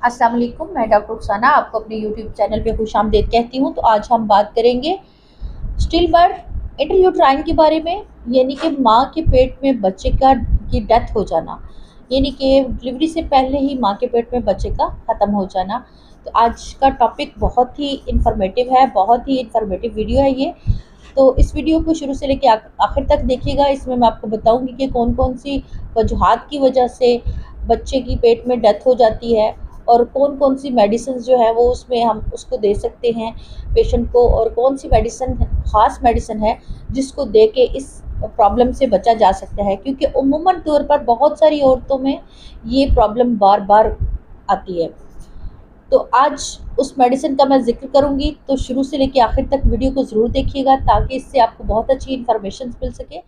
अस्सलाम वालेकुम, मैं डॉक्टर रुखसाना आपको अपने यूट्यूब चैनल पे खुशामदीद कहती हूँ। तो आज हम बात करेंगे स्टिल बर्थ इंट्रायूट्राइन के बारे में, यानी कि माँ के पेट में बच्चे की डेथ हो जाना, यानी कि डिलीवरी से पहले ही माँ के पेट में बच्चे का ख़त्म हो जाना। तो आज का टॉपिक बहुत ही इंफॉर्मेटिव है, बहुत ही इंफॉर्मेटिव वीडियो है ये। तो इस वीडियो को शुरू से लेकर आखिर तक देखिएगा। इसमें मैं आपको बताऊंगी कि कौन कौन सी वजूहात की वजह से बच्चे की पेट में डेथ हो जाती है और कौन कौन सी मेडिसिन जो है वो उसमें हम उसको दे सकते हैं पेशेंट को, और कौन सी मेडिसिन ख़ास मेडिसिन है जिसको दे के इस प्रॉब्लम से बचा जा सकता है, क्योंकि उमूमन तौर पर बहुत सारी औरतों में ये प्रॉब्लम बार बार आती है। तो आज उस मेडिसिन का मैं ज़िक्र करूँगी, तो शुरू से लेकर आखिर तक वीडियो को ज़रूर देखिएगा ताकि इससे आपको बहुत अच्छी इन्फॉर्मेशन मिल सके।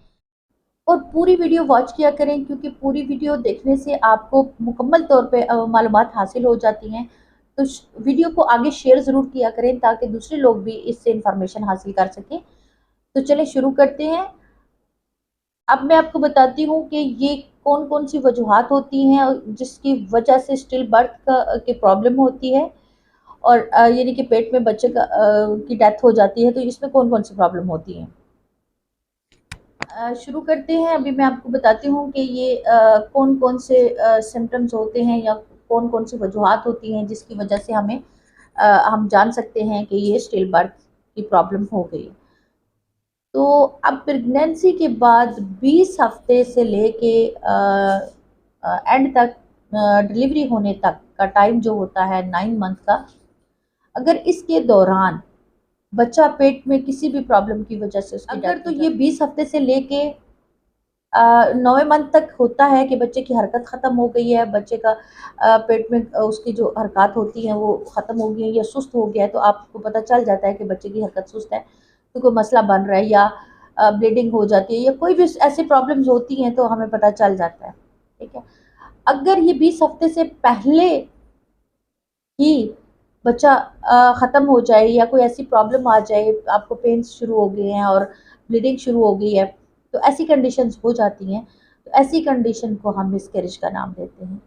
और पूरी वीडियो वॉच किया करें, क्योंकि पूरी वीडियो देखने से आपको मुकम्मल तौर पे मालूमात हासिल हो जाती हैं। तो वीडियो को आगे शेयर ज़रूर किया करें ताकि दूसरे लोग भी इससे इंफॉर्मेशन हासिल कर सकें। तो चलें शुरू करते हैं। अब मैं आपको बताती हूँ कि ये कौन कौन सी वजूहात होती हैं जिसकी वजह से स्टिल बर्थ की प्रॉब्लम होती है, और यानी कि पेट में बच्चे की डेथ हो जाती है। तो इसमें कौन कौन सी प्रॉब्लम होती हैं, शुरू करते हैं। अभी मैं आपको बताती हूँ कि ये कौन कौन से सिम्टम्स होते हैं या कौन कौन सी वजूहात होती हैं जिसकी वजह से हम जान सकते हैं कि ये स्टिल बर्थ की प्रॉब्लम हो गई। तो अब प्रेगनेंसी के बाद 20 हफ्ते से लेके एंड तक, डिलीवरी होने तक का टाइम जो होता है 9 मंथ का, अगर इसके दौरान बच्चा पेट में किसी भी प्रॉब्लम की वजह से उसकी अगर तो ये 20 हफ्ते से लेके 9वें मंथ तक होता है कि बच्चे की हरकत ख़त्म हो गई है, बच्चे का पेट में उसकी जो हरकत होती हैं वो ख़त्म हो गई है या सुस्त हो गया है, तो आपको पता चल जाता है कि बच्चे की हरकत सुस्त है, तो कोई मसला बन रहा है, या ब्लीडिंग हो जाती है या कोई भी ऐसी प्रॉब्लम्स होती हैं तो हमें पता चल जाता है। ठीक है, अगर ये 20 हफ्ते से पहले ही बच्चा ख़त्म हो जाए या कोई ऐसी प्रॉब्लम आ जाए, आपको पेन्स शुरू हो गए हैं और ब्लीडिंग शुरू हो गई है, तो ऐसी कंडीशंस हो जाती हैं। तो ऐसी कंडीशन को हम मिसकैरेज का नाम देते हैं।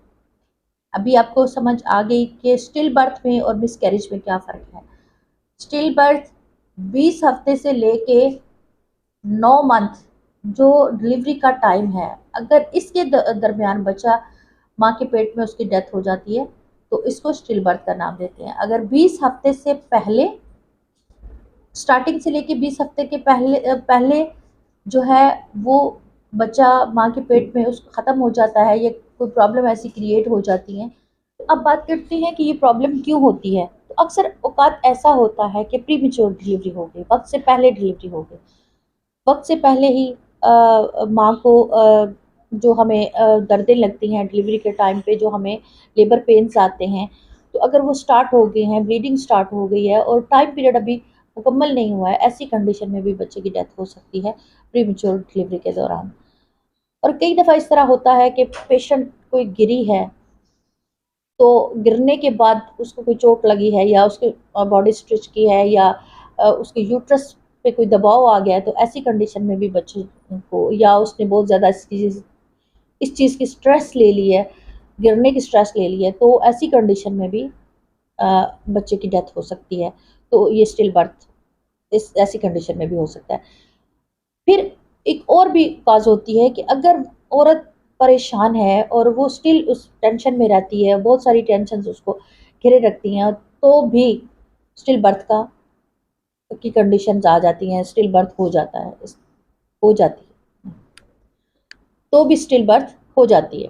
अभी आपको समझ आ गई कि स्टिल बर्थ में और मिसकैरेज में क्या फ़र्क है। स्टिल बर्थ 20 हफ्ते से लेके 9 मंथ जो डिलीवरी का टाइम है, अगर इसके दरमियान बच्चा माँ के पेट में उसकी डेथ हो जाती है तो इसको स्टिल बर्थ का नाम देते हैं। अगर 20 हफ्ते से पहले, स्टार्टिंग से लेके 20 हफ्ते के पहले जो है वो बच्चा माँ के पेट में उस ख़त्म हो जाता है या कोई प्रॉब्लम ऐसी क्रिएट हो जाती है। तो अब बात करते हैं कि ये प्रॉब्लम क्यों होती है। तो अक्सर औकात ऐसा होता है कि प्रीमेच्योर डिलीवरी हो गई, वक्त से पहले डिलीवरी हो गई, वक्त से पहले ही माँ को जो हमें दर्दें लगती हैं डिलीवरी के टाइम पे, जो हमें लेबर पेन्स आते हैं, तो अगर वो स्टार्ट हो गए हैं, ब्लीडिंग स्टार्ट हो गई है और टाइम पीरियड अभी मुकम्मल नहीं हुआ है, ऐसी कंडीशन में भी बच्चे की डेथ हो सकती है प्रीमेच्योर डिलीवरी के दौरान। और कई दफ़ा इस तरह होता है कि पेशेंट कोई गिरी है, तो गिरने के बाद उसको कोई चोट लगी है या उसके बॉडी स्ट्रेच की है या उसके यूट्रस पे कोई दबाव आ गया है, तो ऐसी कंडीशन में भी बच्चे को, या उसने बहुत ज़्यादा इस चीज़ की स्ट्रेस ले ली है, गिरने की स्ट्रेस ले ली है, तो ऐसी कंडीशन में भी बच्चे की डेथ हो सकती है। तो ये स्टिल बर्थ इस ऐसी कंडीशन में भी हो सकता है। फिर एक और भी काज होती है कि अगर औरत परेशान है और वो स्टिल उस टेंशन में रहती है, बहुत सारी टेंशन उसको घेरे रखती हैं, तो भी स्टिल बर्थ की कंडीशंस आ जाती हैं, स्टिल बर्थ हो जाता है, हो जाती है, तो भी स्टिल बर्थ हो जाती है।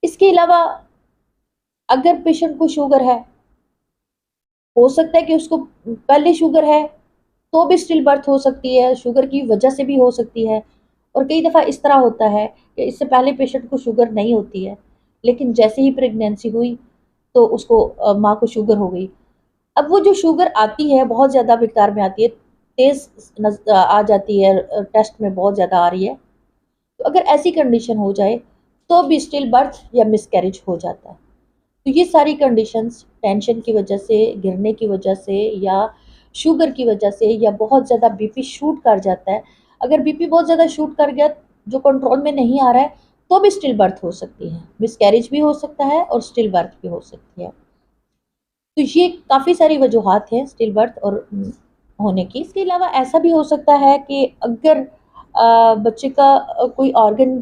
इसके अलावा अगर पेशेंट को शुगर है, हो सकता है कि उसको पहले शुगर है तो भी स्टिल बर्थ हो सकती है, शुगर की वजह से भी हो सकती है। और कई दफ़ा इस तरह होता है कि इससे पहले पेशेंट को शुगर नहीं होती है, लेकिन जैसे ही प्रेगनेंसी हुई तो उसको माँ को शुगर हो गई। अब वो जो शुगर आती है बहुत ज़्यादा मिकदार में आती है, तेज़ आ जाती है, टेस्ट में बहुत ज़्यादा आ रही है, तो अगर ऐसी कंडीशन हो जाए तो भी स्टिल बर्थ या मिसकैरेज हो जाता है। तो ये सारी कंडीशंस टेंशन की वजह से, गिरने की वजह से, या शुगर की वजह से, या बहुत ज़्यादा बीपी शूट कर जाता है। अगर बीपी बहुत ज़्यादा शूट कर गया जो कंट्रोल में नहीं आ रहा है, तो भी स्टिल बर्थ हो सकती है, मिसकैरेज भी हो सकता है और स्टिल बर्थ भी हो सकती है। तो ये काफ़ी सारी वजूहात हैं स्टिल बर्थ और होने की। इसके अलावा ऐसा भी हो सकता है कि अगर बच्चे का कोई ऑर्गन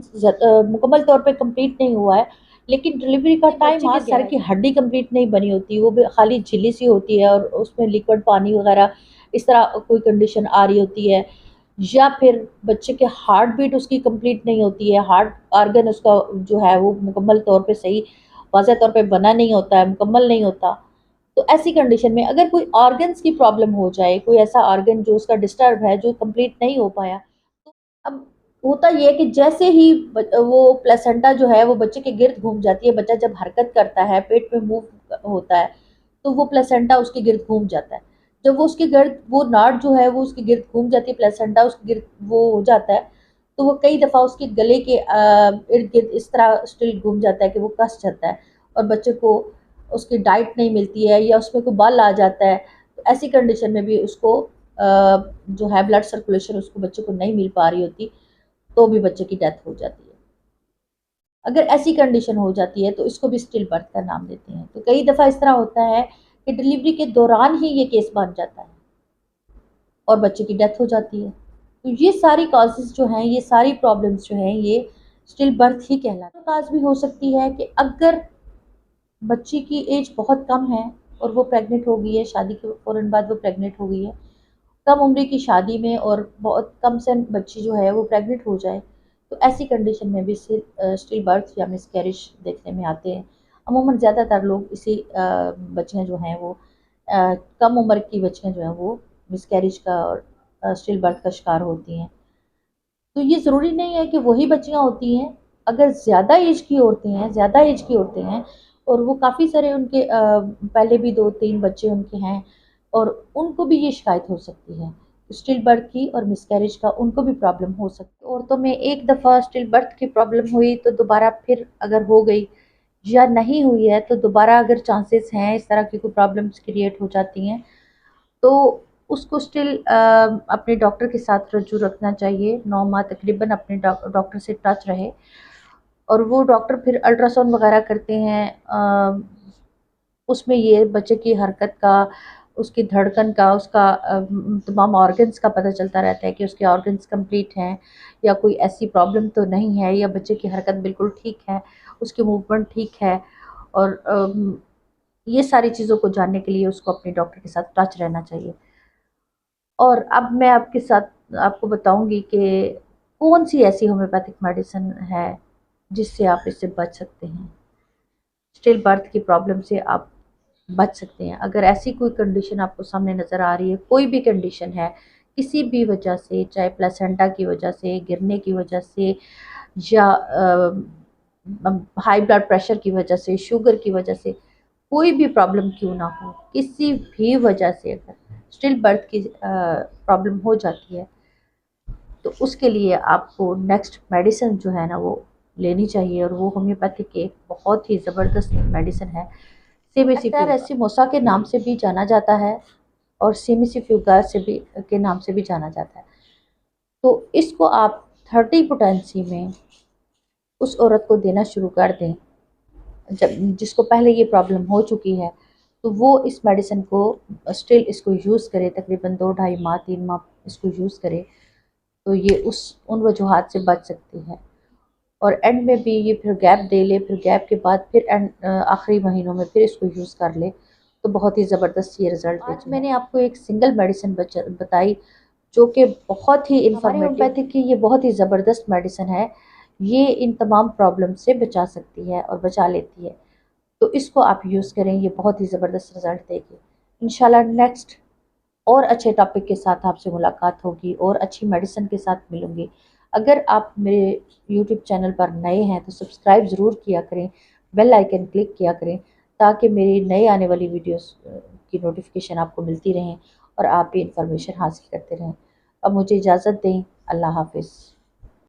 मुकम्मल तौर पे कंप्लीट नहीं हुआ है, लेकिन डिलीवरी का टाइम आ गया, सर की हड्डी कंप्लीट नहीं बनी होती, वो भी खाली झिल्ली सी होती है और उसमें लिक्विड पानी वगैरह इस तरह कोई कंडीशन आ रही होती है, या फिर बच्चे के हार्ट बीट उसकी कंप्लीट नहीं होती है, हार्ट ऑर्गन उसका जो है वो मुकम्मल तौर पे सही वाज़ह तौर पे बना नहीं होता है, मुकम्मल नहीं होता। तो ऐसी कंडीशन में अगर कोई ऑर्गन्स की प्रॉब्लम हो जाए, कोई ऐसा ऑर्गन जो उसका डिस्टर्ब है, जो कंप्लीट नहीं हो पाया, तो अब होता ये है कि जैसे ही वो प्लेसेंटा जो है वो बच्चे के गिर्द घूम जाती है, बच्चा जब हरकत करता है, पेट में मूव होता है, तो वो प्लेसेंटा उसके गिर्द घूम जाता है। जब वो उसके गिर्द वो नाड़ जो है वो उसके गिर्द घूम जाती है, प्लेसेंटा उसके गिर्द वो हो जाता है, तो वो कई दफ़ा उसके गले के इर्द गिर्द इस तरह स्टिल घूम जाता है कि वो कस जाता है और बच्चे को उसकी डाइट नहीं मिलती है या उसमें कोई बल आ जाता है। तो ऐसी कंडीशन में भी उसको जो है ब्लड सर्कुलेशन उसको बच्चे को नहीं मिल पा रही होती, तो भी बच्चे की डेथ हो जाती है। अगर ऐसी कंडीशन हो जाती है तो इसको भी स्टिल बर्थ का नाम देते हैं। तो कई दफ़ा इस तरह होता है कि डिलीवरी के दौरान ही ये केस बन जाता है और बच्चे की डेथ हो जाती है। तो ये सारी कॉजेज़ जो हैं, ये सारी प्रॉब्लम्स जो हैं, ये स्टिल बर्थ ही कहलाती है। काज भी हो सकती है कि अगर बच्ची की एज बहुत कम है और वो प्रेग्नेंट हो गई है, शादी के फ़ौरन बाद वो प्रेग्नेंट हो गई है, कम उम्र की शादी में और बहुत कम से बच्ची जो है वो प्रेग्नेंट हो जाए, तो ऐसी कंडीशन में भी स्टिल बर्थ या मिसकैरेज देखने में आते हैं। अमूमन ज़्यादातर लोग इसी बच्चियाँ जो हैं वो कम उम्र की बच्चियाँ जो हैं वो मिसकैरेज का और स्टिल बर्थ का शिकार होती हैं। तो ये ज़रूरी नहीं है कि वही बच्चियाँ होती हैं, अगर ज़्यादा एज की औरतें हैं, ज़्यादा एज की औरतें हैं और वो काफ़ी सारे उनके पहले भी 2-3 बच्चे उनके हैं और उनको भी ये शिकायत हो सकती है। स्टिल बर्थ की और मिसकैरेज का उनको भी प्रॉब्लम हो सकती है। औरतों में एक दफ़ा स्टिल बर्थ की प्रॉब्लम हुई तो दोबारा फिर अगर हो गई या नहीं हुई है तो दोबारा अगर चांसेस हैं इस तरह की कोई प्रॉब्लम्स क्रिएट हो जाती हैं, तो उसको स्टिल अपने डॉक्टर के साथ रजू रखना चाहिए। 9 माह तकरीबन अपने डॉक्टर से टच रहे और वो डॉक्टर फिर अल्ट्रासाउंड वगैरह करते हैं। उसमें ये बच्चे की हरकत का, उसकी धड़कन का, उसका तमाम ऑर्गन्स का पता चलता रहता है कि उसके ऑर्गन्स कंप्लीट हैं या कोई ऐसी प्रॉब्लम तो नहीं है या बच्चे की हरकत बिल्कुल ठीक है, उसकी मूवमेंट ठीक है। और ये सारी चीज़ों को जानने के लिए उसको अपने डॉक्टर के साथ टच रहना चाहिए। और अब मैं आपके साथ आपको बताऊंगी कि कौन सी ऐसी होम्योपैथिक मेडिसिन है जिससे आप इससे बच सकते हैं, स्टिल बर्थ की प्रॉब्लम से आप बच सकते हैं। अगर ऐसी कोई कंडीशन आपको सामने नज़र आ रही है, कोई भी कंडीशन है, किसी भी वजह से, चाहे प्लेसेंटा की वजह से, गिरने की वजह से या हाई ब्लड प्रेशर की वजह से, शुगर की वजह से, कोई भी प्रॉब्लम क्यों ना हो, किसी भी वजह से अगर स्टिल बर्थ की प्रॉब्लम हो जाती है, तो उसके लिए आपको नेक्स्ट मेडिसिन जो है ना वो लेनी चाहिए और वो होम्योपैथिक एक बहुत ही ज़बरदस्त मेडिसिन है, सेमिसिफ्यूगा के नाम से भी जाना जाता है और सेमिसिफ्यूगा से भी के नाम से भी जाना जाता है। तो इसको आप 30 पोटेंसी में उस औरत को देना शुरू कर दें जब जिसको पहले ये प्रॉब्लम हो चुकी है, तो वो इस मेडिसिन को स्टिल इसको यूज़ करे, तकरीबन 2 ढाई माह 3 माह इसको यूज़ करे, तो ये उन वजूहात से बच सकती है। और एंड में भी ये फिर गैप दे ले, फिर गैप के बाद फिर आखिरी महीनों में फिर इसको यूज़ कर ले, तो बहुत ही ज़बरदस्त ये रिज़ल्ट देती है। आज मैंने आपको एक सिंगल मेडिसिन बताई जो कि बहुत ही इन्फॉर्मेटिव, होम्योपैथिक की ये बहुत ही ज़बरदस्त मेडिसिन है। ये इन तमाम प्रॉब्लम से बचा सकती है और बचा लेती है। तो इसको आप यूज़ करें, ये बहुत ही ज़बरदस्त रिज़ल्ट देगी। इंशाल्लाह नेक्स्ट और अच्छे टॉपिक के साथ आपसे मुलाकात होगी और अच्छी मेडिसिन के साथ मिलूँगी। अगर आप मेरे यूट्यूब चैनल पर नए हैं तो सब्सक्राइब ज़रूर किया करें, बेल आइकन क्लिक किया करें ताकि मेरी नई आने वाली वीडियोस की नोटिफिकेशन आपको मिलती रहें और आप भी इंफॉर्मेशन हासिल करते रहें। अब मुझे इजाज़त दें। अल्लाह हाफ़िज़।